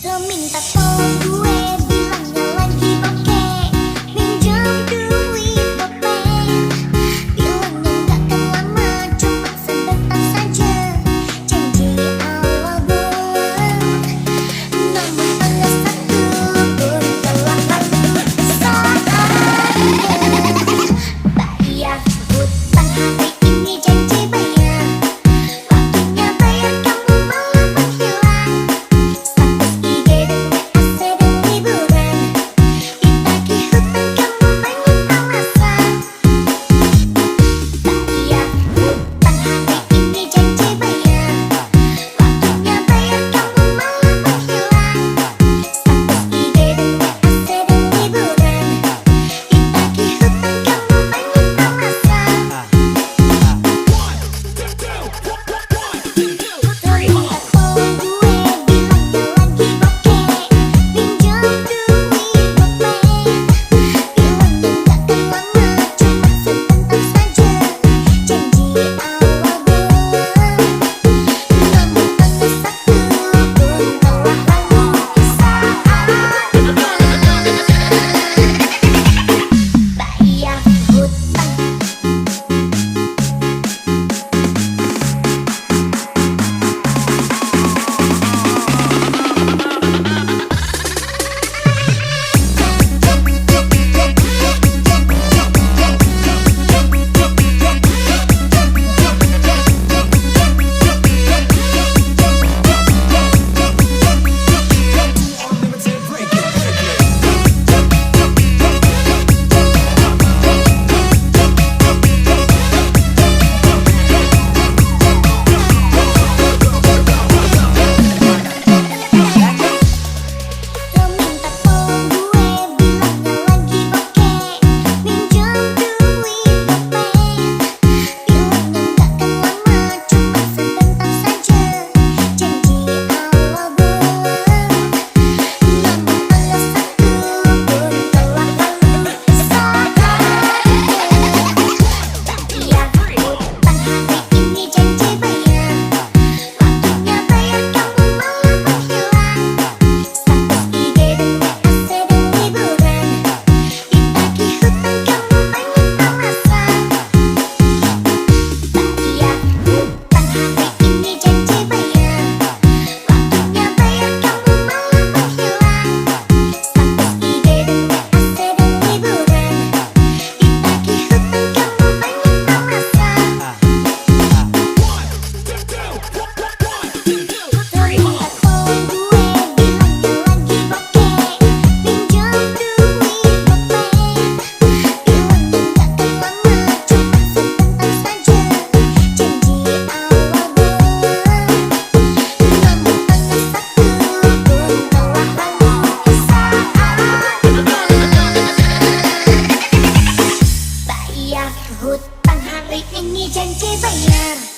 Lo minta tolong gue, bilangnya lagi bokeh, minjem duit gopek. Bilangnya gak akan lama, cuma sebentar saja, janji awal bulan. Namun tanggal 1 pun telah lalu. Saatnya bayar hutang, hari ini janji bayar. Waktunya bayar, kamu malah menghilang. Hutang hari ini janji bayar.